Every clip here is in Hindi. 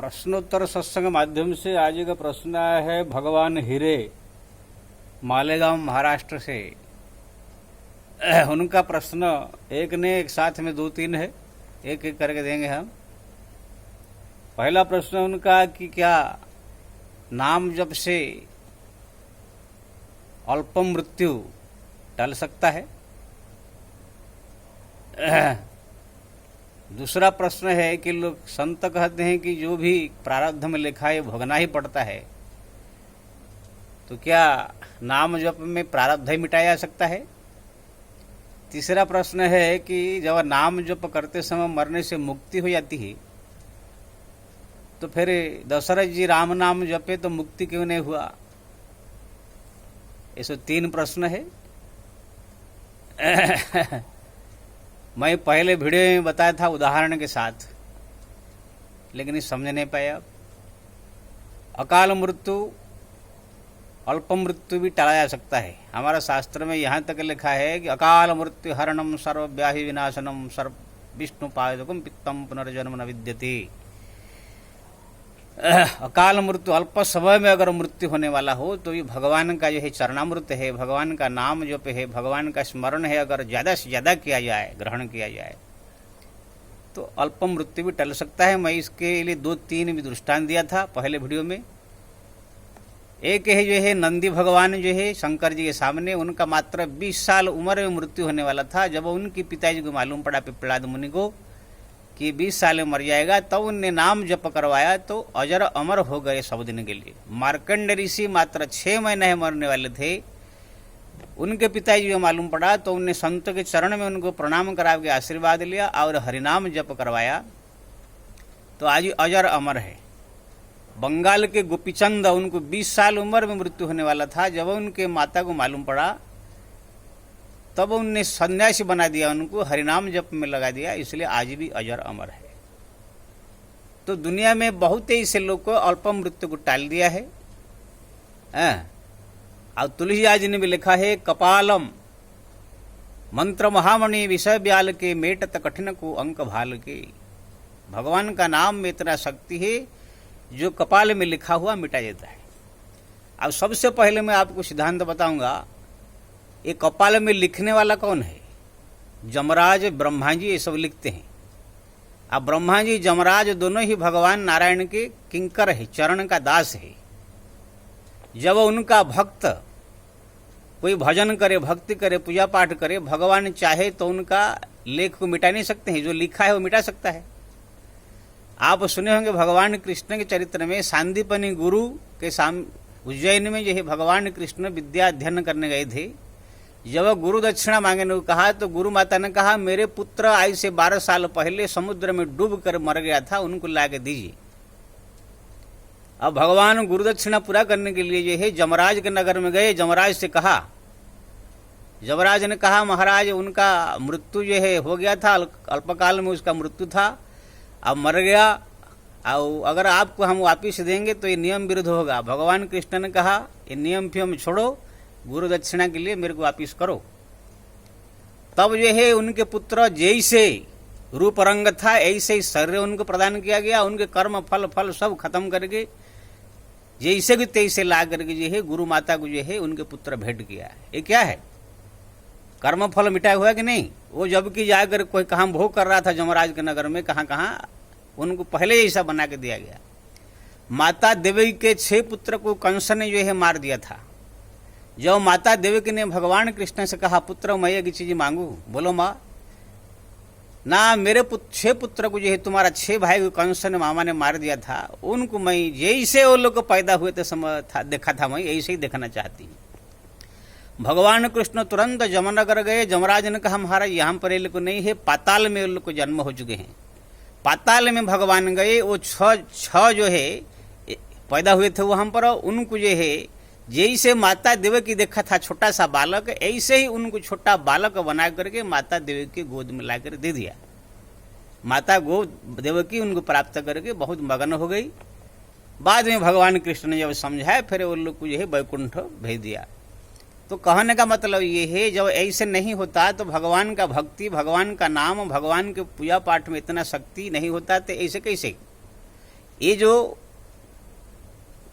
प्रश्नोत्तर सत्संग माध्यम से आज का प्रश्न आया है भगवान हीरे मालेगांव महाराष्ट्र से। उनका प्रश्न एक ने एक साथ में दो तीन है, एक एक करके देंगे हम। पहला प्रश्न उनका कि क्या नाम जप से अल्प मृत्यु टल सकता है। दूसरा प्रश्न है कि लोग संत कहते हैं कि जो भी प्रारब्ध में लिखा है भोगना ही पड़ता है, तो क्या नाम जप में प्रारब्ध ही मिटाया जा सकता है। तीसरा प्रश्न है कि जब नाम जप करते समय मरने से मुक्ति हो जाती है, तो फिर दशरथ जी राम नाम जपे तो मुक्ति क्यों नहीं हुआ। ऐसे तीन प्रश्न है। मैं पहले वीडियो में बताया था उदाहरण के साथ, लेकिन ये समझ नहीं पाया। अकाल मृत्यु अल्प मृत्यु भी टाला जा सकता है। हमारा शास्त्र में यहाँ तक लिखा है कि अकाल मृत्यु हरणम सर्वव्याधि विनाशनम सर्व विष्णु पादकम पित्तम पुनर्जन्म न विद्यते। अकाल मृत्यु अल्प समय में अगर मृत्यु होने वाला हो तो ये भगवान का जो है चरणामृत है, भगवान का नाम जो पे है, भगवान का स्मरण है, अगर ज़्यादा से ज़्यादा किया जाए, ग्रहण किया जाए, तो अल्प मृत्यु भी टल सकता है। मैं इसके लिए दो तीन भी दृष्टांत दिया था पहले वीडियो में। एक है जो है नंदी भगवान जो है शंकर जी के सामने, उनका मात्र 20 साल उम्र में मृत्यु होने वाला था। जब उनके पिताजी को मालूम पड़ा पिपलाद मुनि को कि 20 साल में मर जाएगा, तब उनने नाम जप करवाया तो अजर अमर हो गए सब दिन के लिए। मार्कंड ऋषि मात्र 6 महीने मरने वाले थे, उनके पिताजी को मालूम पड़ा तो उनने संत के चरण में उनको प्रणाम करा के आशीर्वाद लिया और हरिनाम जप करवाया, तो आज अजर अमर है। बंगाल के गोपीचंद, उनको 20 साल उम्र में मृत्यु होने वाला था। जब उनके माता को मालूम पड़ा तब उनने सन्यासी बना दिया, उनको हरिनाम जप में लगा दिया, इसलिए आज भी अजर अमर है। तो दुनिया में बहुत ऐसे लोग को अल्प मृत्यु को टाल दिया है। और तुलसीदास जी ने भी लिखा है कपालम मंत्र महामणि विषय ब्याल के मेटत कठिन को अंक भाल के। भगवान का नाम में इतना शक्ति है जो कपाल में लिखा हुआ मिटा देता है। अब सबसे पहले मैं आपको सिद्धांत बताऊंगा, ये कपाल में लिखने वाला कौन है। जमराज ब्रह्मा जी ये सब लिखते हैं। अब ब्रह्मा जी जमराज दोनों ही भगवान नारायण के किंकर है, चरण का दास है। जब उनका भक्त कोई भजन करे, भक्ति करे, पूजा पाठ करे, भगवान चाहे तो उनका लेख को मिटा नहीं सकते हैं, जो लिखा है वो मिटा सकता है। आप सुने होंगे भगवान कृष्ण के चरित्र में सांदीपनी गुरु के उज्जैन में जो है भगवान कृष्ण विद्या अध्ययन करने गए थे। जब गुरु दक्षिणा मांगने को कहा तो गुरु माता ने कहा मेरे पुत्र आज से 12 साल पहले समुद्र में डूब कर मर गया था, उनको ला के दीजिए। अब भगवान गुरु दक्षिणा पूरा करने के लिए जो है जमराज के नगर में गए। जमराज से कहा, जमराज ने कहा महाराज उनका मृत्यु जो है हो गया था, अल्पकाल में उसका मृत्यु था, अब मर गया, और अगर आपको हम वापिस देंगे तो ये नियम विरुद्ध होगा। भगवान कृष्ण ने कहा ये नियम फियम छोड़ो, गुरु दक्षिणा के लिए मेरे को वापिस करो। तब जो है उनके पुत्र जैसे रूप रंग था ऐसे ही शरीर उनको प्रदान किया गया। उनके कर्म फल सब खत्म करके जैसे कि तैसे ला करके जो है गुरु माता को जो है उनके पुत्र भेंट किया। ये क्या है, कर्म फल मिटाया हुआ कि नहीं। वो जबकि जाकर कोई कहाँ भोग कर रहा था जमराज के नगर में, कहाँ कहाँ उनको पहले ऐसा बना के दिया गया। माता देवी के 6 पुत्र को कंस ने जो है मार दिया था। जब माता देवकी ने भगवान कृष्ण से कहा पुत्र मैं एक चीज मांगू, बोलो माँ। ना मेरे 6 पुत्र को जो है तुम्हारा 6 भाई को कंस ने मामा ने मार दिया था, उनको मैं जैसे वो लोग पैदा हुए थे समय था देखा था, मैं ऐसे ही देखना चाहती हूँ। भगवान कृष्ण तुरंत जमनगर गए। जमराज ने कहा महाराज यहाँ पर ये लोग नहीं है, पाताल में उन लोग को जन्म हो चुके हैं। पाताल में भगवान गए, वो 6 जो है पैदा हुए थे वहां पर, उनको जो है जैसे माता देवकी देखा था छोटा सा बालक, ऐसे ही उनको छोटा बालक बना करके माता देवकी के गोद में लाकर दे दिया। माता देवकी उनको प्राप्त करके बहुत मगन हो गई। बाद में भगवान कृष्ण ने जब समझाया फिर उन लोग को जो है वैकुंठ भेज दिया। तो कहने का मतलब ये है जब ऐसे नहीं होता तो भगवान का भक्ति, भगवान का नाम, भगवान के पूजा पाठ में इतना शक्ति नहीं होता तो ऐसे कैसे। ये जो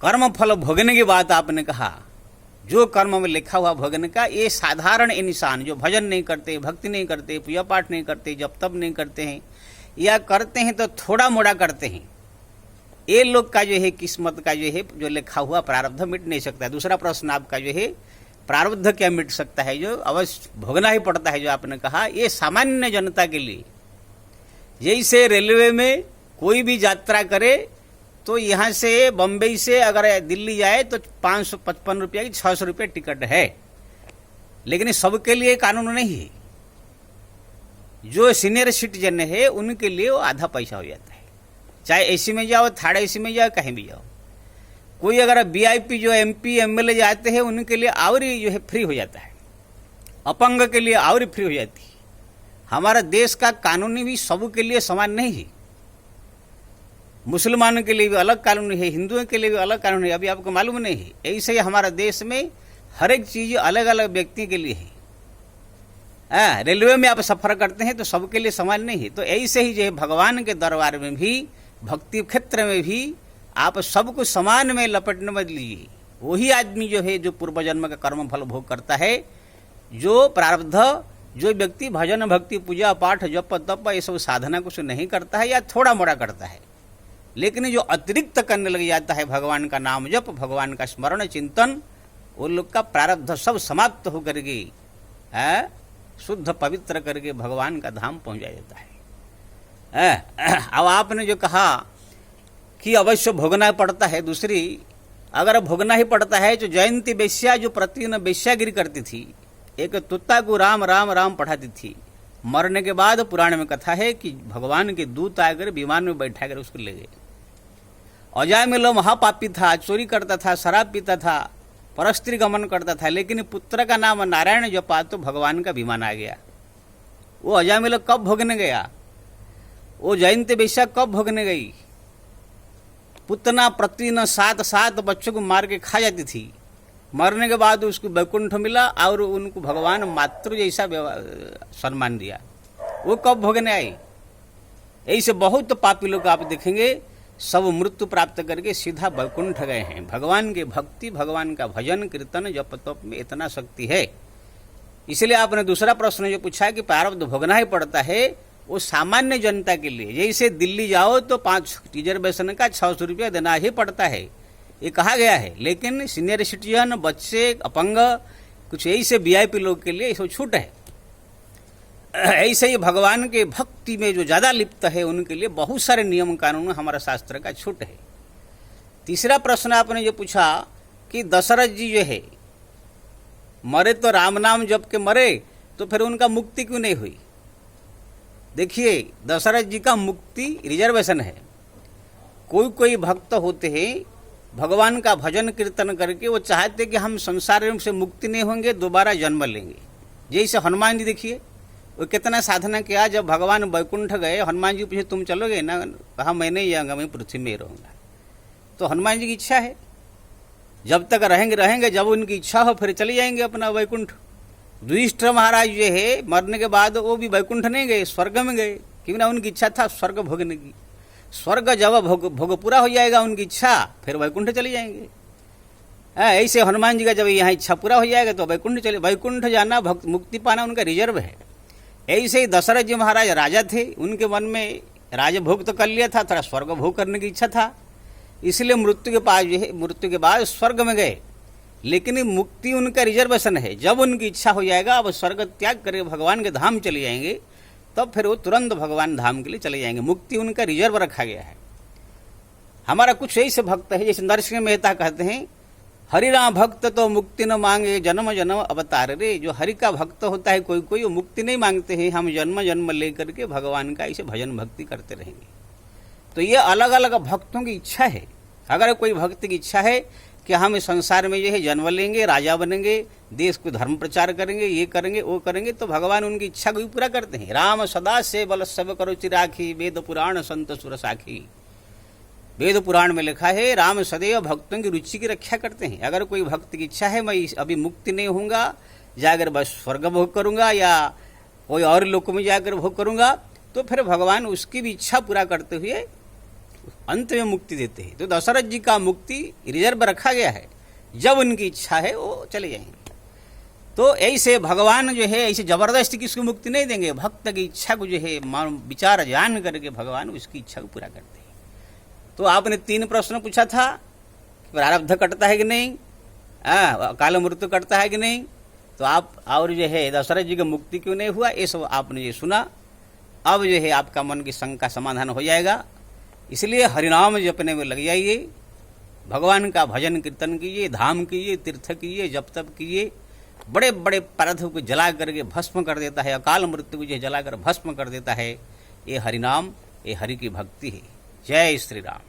कर्म फल भोगने की बात आपने कहा, जो कर्म में लिखा हुआ भोगने का, ये साधारण इंसान जो भजन नहीं करते, भक्ति नहीं करते, पूजा पाठ नहीं करते, जप तप नहीं करते हैं, या करते हैं तो थोड़ा मोड़ा करते हैं, ये लोग का जो है किस्मत का जो है जो लिखा हुआ प्रारब्ध मिट नहीं सकता। दूसरा प्रश्न आपका जो है प्रारब्ध क्या मिट सकता है, जो अवश्य भोगना ही पड़ता है, जो आपने कहा ये सामान्य जनता के लिए। जैसे रेलवे में कोई भी यात्रा करे तो यहाँ से बम्बई से अगर दिल्ली जाए तो 555 रुपया की 600 रुपये टिकट है, लेकिन सबके लिए कानून नहीं है। जो सीनियर सिटीजन है उनके लिए वो आधा पैसा हो जाता है, चाहे एसी में जाओ, थर्ड एसी में जाओ, कहीं भी जाओ। कोई अगर वीआईपी जो एमपी एमएलए जाते हैं उनके लिए और ही जो है फ्री हो जाता है, अपंग के लिए और ही फ्री हो जाती है। हमारा देश का कानून भी सबके लिए समान नहीं है। मुसलमानों के लिए भी अलग कानून है, हिंदुओं के लिए भी अलग कानून है, अभी आपको मालूम नहीं है। ऐसे ही हमारा देश में हर एक चीज अलग अलग व्यक्ति के लिए है। रेलवे में आप सफर करते हैं तो सबके लिए समान नहीं है। तो ऐसे ही जो है भगवान के दरबार में भी, भक्ति क्षेत्र में भी आप सबको समान में लपेटने मत लीजिए। वही आदमी जो है जो पूर्व जन्म का कर्म फल भोग करता है, जो प्रारब्ध, जो व्यक्ति भजन भक्ति पूजा पाठ जप तप ये सब साधना कुछ नहीं करता है या थोड़ा मोड़ा करता है, लेकिन जो अतिरिक्त करने लग जाता है भगवान का नाम जप, भगवान का स्मरण चिंतन, वो लोग का प्रारब्ध सब समाप्त होकर के शुद्ध पवित्र करके भगवान का धाम पहुंचा देता है। अब आपने जो कहा कि अवश्य भोगना पड़ता है, दूसरी अगर भोगना ही पड़ता है तो जयंती वेश्या जो प्रतिदिन वेश्यागिरी करती थी, एक तुत्ता को राम राम राम पढ़ाती थी, मरने के बाद पुराण में कथा है कि भगवान के दूत आकर विमान में बैठा कर उसको ले गए। अजामिल महापापी था, चोरी करता था, शराब पीता था, परस्त्री गमन करता था, लेकिन पुत्र का नाम नारायण जपा तो भगवान का विमान आ गया। वो अजामिल कब भोगने गया, वो जयंती वेश्या कब भोगने गई? पुतना प्रतिदिन 7 बच्चों को मार के खा जाती थी, मरने के बाद उसको वैकुंठ मिला और उनको भगवान मातृ जैसा सम्मान दिया। वो कब भोगने आई? ऐसे बहुत पापी लोग आप देखेंगे सब मृत्यु प्राप्त करके सीधा वैकुंठ गए हैं। भगवान की भक्ति, भगवान का भजन कीर्तन जप तप में इतना शक्ति है। इसलिए आपने दूसरा प्रश्न जो पूछा कि प्रारब्ध भोगना ही पड़ता है, वो सामान्य जनता के लिए। जैसे दिल्ली जाओ तो 5 रिजर्वेशन का 600 रुपया देना ही पड़ता है, ये कहा गया है, लेकिन सीनियर सिटीजन, बच्चे, अपंग, कुछ ऐसे वीआईपी लोग के लिए इसको छूट है। ऐसे ही भगवान के भक्ति में जो ज्यादा लिप्त है उनके लिए बहुत सारे नियम कानून हमारा शास्त्र का छूट है। तीसरा प्रश्न आपने जो पूछा कि दशरथ जी जो है मरे तो राम नाम जप के मरे, तो फिर उनका मुक्ति क्यों नहीं हुई? देखिए, दशरथ जी का मुक्ति रिजर्वेशन है। कोई कोई भक्त होते हैं भगवान का भजन कीर्तन करके वो चाहते कि हम संसार से मुक्ति नहीं होंगे, दोबारा जन्म लेंगे। जैसे हनुमान जी देखिए, वो कितना साधना किया, जब भगवान वैकुंठ गए हनुमान जी पूछे तुम चलोगे ना, कहा मैं नहीं जाऊंगा, मैं पृथ्वी में रहूंगा। तो हनुमान जी की इच्छा है, जब तक रहेंगे, जब उनकी इच्छा हो फिर चले जाएंगे अपना वैकुंठ। युधिष्ठिर महाराज जो है मरने के बाद वो भी वैकुंठ नहीं गए, स्वर्ग में गए, क्योंकि ना उनकी इच्छा था स्वर्ग भोगने की। स्वर्ग जब भोग पूरा हो जाएगा उनकी इच्छा, फिर वैकुंठ चले जाएंगे। ऐसे हनुमान जी का जब यहाँ इच्छा पूरा हो जाएगा तो वैकुंठ जाना, मुक्ति पाना उनका रिजर्व है। ऐसे ही दशरथ जी महाराज राजा थे, उनके मन में राजभोग तो कर लिया था, थोड़ा स्वर्ग भोग करने की इच्छा था, इसलिए मृत्यु के बाद स्वर्ग में गए। लेकिन मुक्ति उनका रिजर्वेशन है, जब उनकी इच्छा हो जाएगा अब स्वर्ग त्याग करके भगवान के धाम चले जाएंगे, तब फिर वो तुरंत भगवान धाम के लिए चले जाएंगे। मुक्ति उनका रिजर्व रखा गया है। हमारा कुछ ऐसे भक्त है, जैसे नरसिंह मेहता कहते हैं, हरि राम भक्त तो मुक्ति न मांगे जन्म जन्म अवतार रे। जो हरि का भक्त होता है कोई कोई, वो मुक्ति नहीं मांगते हैं, हम जन्म जन्म लेकर के भगवान का ऐसे भजन भक्ति करते रहेंगे। तो ये अलग अलग भक्तों की इच्छा है। अगर कोई भक्त की इच्छा है कि हम इस संसार में जो है जन्म लेंगे, राजा बनेंगे, देश को धर्म प्रचार करेंगे, ये करेंगे वो करेंगे, तो भगवान उनकी इच्छा को भी पूरा करते हैं। राम सदा से बल सब करो चिराखी, वेद पुराण संत सुर साखी। वेद पुराण में लिखा है राम सदैव भक्तों की रुचि की रक्षा करते हैं। अगर कोई भक्त की इच्छा है मैं अभी मुक्ति नहीं होऊंगा, जाकर बस स्वर्ग भोग करूंगा या कोई और लोक में जाकर भोग करूंगा, तो फिर भगवान उसकी भी इच्छा पूरा करते हुए अंत में मुक्ति देते हैं। तो दशरथ जी का मुक्ति रिजर्व रखा गया है, जब उनकी इच्छा है वो चले जाएंगे। तो ऐसे भगवान जो है ऐसे जबरदस्ती किसको मुक्ति नहीं देंगे, भक्त की इच्छा को जो है विचार जान करके भगवान उसकी इच्छा को पूरा करते हैं। तो आपने 3 प्रश्न पूछा था, प्रारब्ध कटता है कि नहीं, काल मृत्यु कटता है कि नहीं, तो आप और जो है दशरथ जी का मुक्ति क्यों नहीं हुआ, ये सब आपने ये सुना। अब जो है आपका मन की शंका समाधान हो जाएगा। इसलिए हरिनाम जपने में लग जाइए, भगवान का भजन कीर्तन कीजिए, धाम कीजिए, तीर्थ कीजिए, जप तप कीजिए। बड़े बड़े पदार्थों को जला करके भस्म कर देता है, अकाल मृत्यु को जो जलाकर भस्म कर देता है, ये हरिनाम, ये हरि की भक्ति है। जय श्री राम।